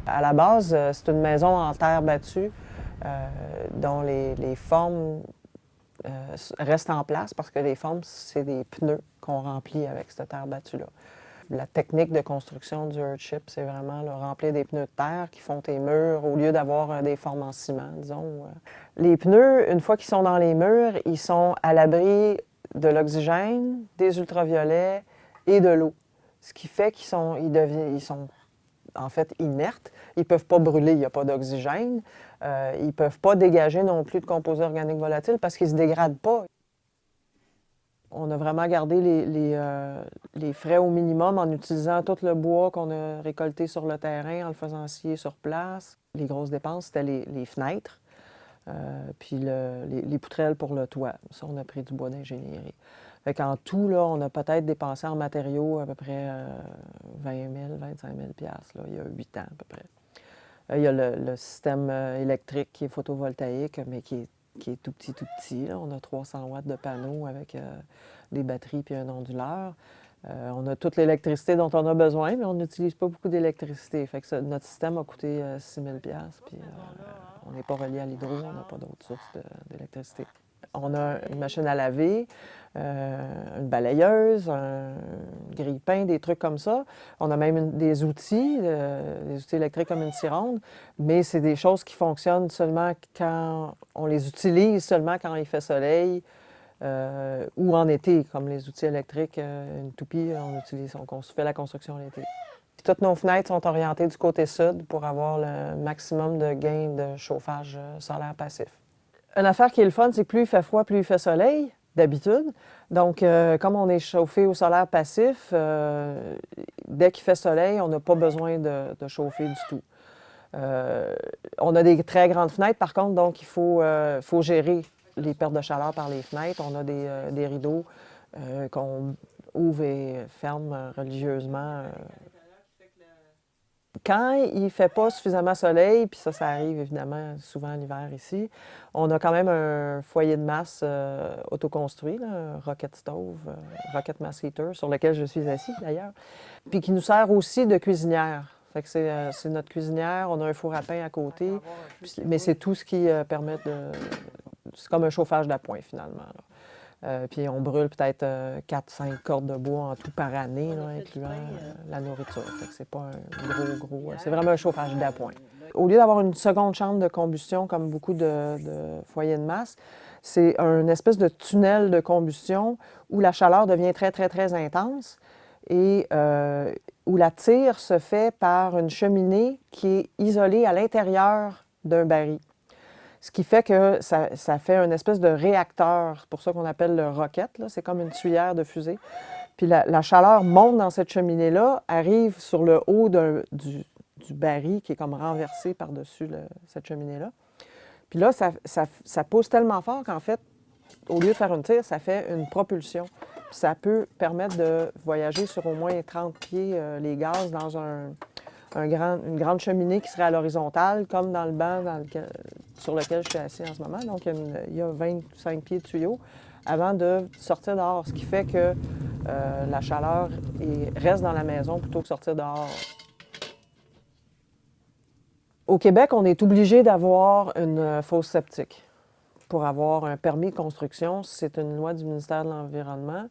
À la base, c'est une maison en terre battue dont les formes restent en place parce que les formes, c'est des pneus qu'on remplit avec cette terre battue-là. La technique de construction du earthship, c'est vraiment là, remplir des pneus de terre qui font tes murs au lieu d'avoir des formes en ciment, disons. Les pneus, une fois qu'ils sont dans les murs, ils sont à l'abri de l'oxygène, des ultraviolets et de l'eau. Ce qui fait ils sont en fait inertes. Ils ne peuvent pas brûler, il n'y a pas d'oxygène. Ils ne peuvent pas dégager non plus de composés organiques volatiles parce qu'ils ne se dégradent pas. On a vraiment gardé les frais au minimum en utilisant tout le bois qu'on a récolté sur le terrain, en le faisant scier sur place. Les grosses dépenses, c'était les fenêtres, puis les poutrelles pour le toit. Ça, on a pris du bois d'ingénierie. Fait qu'en tout, là, on a peut-être dépensé en matériaux à peu près 20 000, 25 000 piastres, là, il y a 8 ans à peu près. Il y a le système électrique qui est photovoltaïque, mais qui est tout petit, tout petit. Là. On a 300 watts de panneaux avec des batteries puis un onduleur. On a toute l'électricité dont on a besoin, mais on n'utilise pas beaucoup d'électricité. Fait que notre système a coûté 6 000 puis on n'est pas relié à l'hydro, on n'a pas d'autres sources d'électricité. On a une machine à laver, une balayeuse, un grille-pain, des trucs comme ça. On a même des outils électriques comme une cironde, mais c'est des choses qui fonctionnent seulement quand on les utilise, seulement quand il fait soleil ou en été, comme les outils électriques. Une toupie, on fait la construction l'été. Toutes nos fenêtres sont orientées du côté sud pour avoir le maximum de gain de chauffage solaire passif. Une affaire qui est le fun, c'est que plus il fait froid, plus il fait soleil, d'habitude. Donc, comme on est chauffé au solaire passif, dès qu'il fait soleil, on n'a pas besoin de chauffer du tout. On a des très grandes fenêtres, par contre, donc il faut gérer les pertes de chaleur par les fenêtres. On a des rideaux qu'on ouvre et ferme religieusement. Quand il ne fait pas suffisamment soleil, puis ça arrive évidemment souvent l'hiver ici, on a quand même un foyer de masse autoconstruit, là, un rocket stove, rocket mass heater, sur lequel je suis assis d'ailleurs, puis qui nous sert aussi de cuisinière. Fait que c'est notre cuisinière, on a un four à pain à côté, mais c'est tout ce qui permet de... C'est comme un chauffage d'appoint finalement. Là. Puis on brûle peut-être 4-5 cordes de bois en tout par année, là, incluant la nourriture. Fait que c'est pas un gros... c'est vraiment un chauffage d'appoint. Au lieu d'avoir une seconde chambre de combustion comme beaucoup de foyers de masse, c'est une espèce de tunnel de combustion où la chaleur devient très, très, très intense et où la tire se fait par une cheminée qui est isolée à l'intérieur d'un baril. Ce qui fait que ça fait une espèce de réacteur. C'est pour ça qu'on appelle le rocket. C'est comme une tuyère de fusée. Puis la chaleur monte dans cette cheminée-là, arrive sur le haut du baril qui est comme renversé par-dessus cette cheminée-là. Puis là, ça pousse tellement fort qu'en fait, au lieu de faire une tire, ça fait une propulsion. Puis ça peut permettre de voyager sur au moins 30 pieds les gaz dans une grande cheminée qui serait à l'horizontale, comme dans le banc sur lequel je suis assis en ce moment. Donc, il y a 25 pieds de tuyaux avant de sortir dehors, ce qui fait que la chaleur reste dans la maison plutôt que sortir dehors. Au Québec, on est obligé d'avoir une fosse septique pour avoir un permis de construction. C'est une loi du ministère de l'Environnement.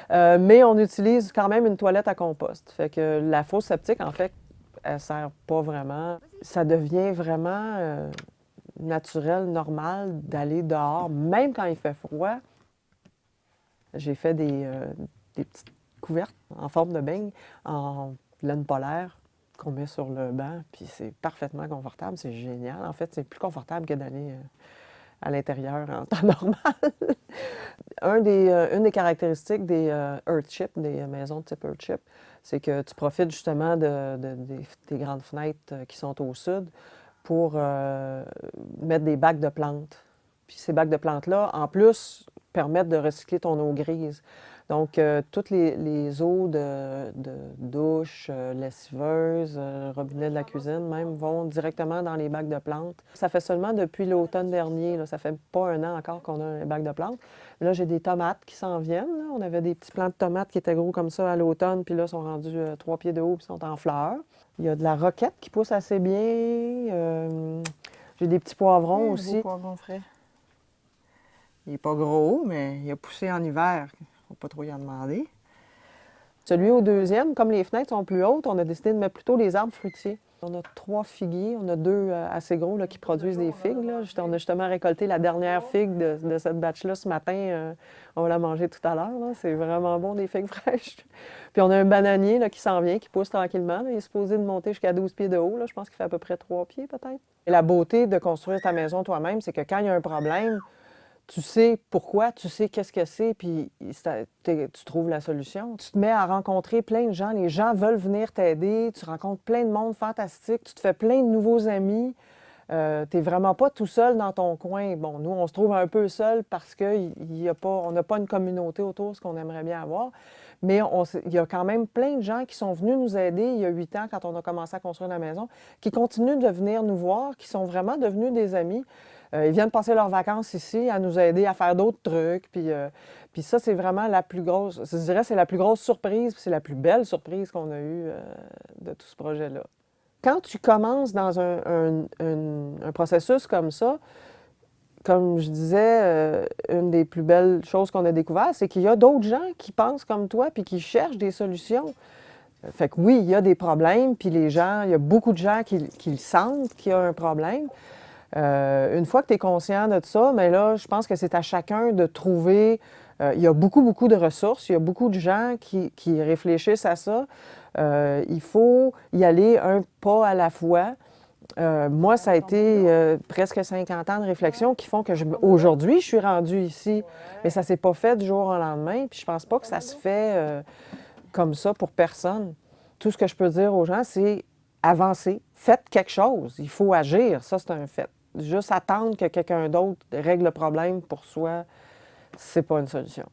Mais on utilise quand même une toilette à compost. Fait que la fosse septique, en fait, elle ne sert pas vraiment. Ça devient vraiment naturel, normal d'aller dehors, même quand il fait froid. J'ai fait des petites couvertes en forme de beigne en laine polaire qu'on met sur le banc, puis c'est parfaitement confortable, c'est génial. En fait, c'est plus confortable que d'aller à l'intérieur en temps normal. Une des caractéristiques des earthship, des maisons de type earthship, c'est que tu profites justement des grandes fenêtres qui sont au sud pour mettre des bacs de plantes. Puis ces bacs de plantes-là, en plus, permettent de recycler ton eau grise. Donc, toutes les eaux de douche, lessiveuse, robinet de la cuisine même, vont directement dans les bacs de plantes. Ça fait seulement depuis l'automne dernier, là, ça fait pas un an encore qu'on a un bac de plantes. Là, j'ai des tomates qui s'en viennent. Là. On avait des petits plants de tomates qui étaient gros comme ça à l'automne, puis là, ils sont rendus 3 pieds de haut, puis sont en fleurs. Il y a de la roquette qui pousse assez bien. J'ai des petits poivrons aussi. Un beau poivron frais. Il n'est pas gros, mais il a poussé en hiver. Il ne faut pas trop y en demander. Celui au deuxième, comme les fenêtres sont plus hautes, on a décidé de mettre plutôt les arbres fruitiers. On a 3 figuiers, on a 2 assez gros là, qui produisent des figues. Là. On a justement récolté la dernière figue de cette batch-là ce matin. On va la manger tout à l'heure. C'est vraiment bon, des figues fraîches. Puis on a un bananier là, qui s'en vient, qui pousse tranquillement. Là. Il est supposé de monter jusqu'à 12 pieds de haut. Là. Je pense qu'il fait à peu près 3 pieds peut-être. Et la beauté de construire ta maison toi-même, c'est que quand il y a un problème, tu sais pourquoi, tu sais qu'est-ce que c'est, puis tu trouves la solution. Tu te mets à rencontrer plein de gens, les gens veulent venir t'aider, tu rencontres plein de monde fantastique, tu te fais plein de nouveaux amis. Tu n'es vraiment pas tout seul dans ton coin. Bon, nous, on se trouve un peu seul parce qu'on n'a pas une communauté autour de ce qu'on aimerait bien avoir. Mais il y a quand même plein de gens qui sont venus nous aider il y a 8 ans, quand on a commencé à construire la maison, qui continuent de venir nous voir, qui sont vraiment devenus des amis. Ils viennent passer leurs vacances ici à nous aider à faire d'autres trucs. Puis ça, c'est vraiment la plus grosse, je dirais, c'est la plus grosse surprise, puis c'est la plus belle surprise qu'on a eue de tout ce projet-là. Quand tu commences dans un processus comme ça, comme je disais, une des plus belles choses qu'on a découvert, c'est qu'il y a d'autres gens qui pensent comme toi puis qui cherchent des solutions. Fait que oui, il y a des problèmes, puis il y a beaucoup de gens qui sentent qu'il y a un problème. Une fois que tu es conscient de ça, mais là, je pense que c'est à chacun de trouver. Il y a beaucoup, beaucoup de ressources, il y a beaucoup de gens qui réfléchissent à ça. Il faut y aller un pas à la fois. Moi, ça a été presque 50 ans de réflexion qui font que aujourd'hui, je suis rendue ici. Mais ça ne s'est pas fait du jour au lendemain. Puis je pense pas que ça se fait comme ça pour personne. Tout ce que je peux dire aux gens, c'est avancez, faites quelque chose. Il faut agir, ça c'est un fait. Juste attendre que quelqu'un d'autre règle le problème pour soi, c'est pas une solution.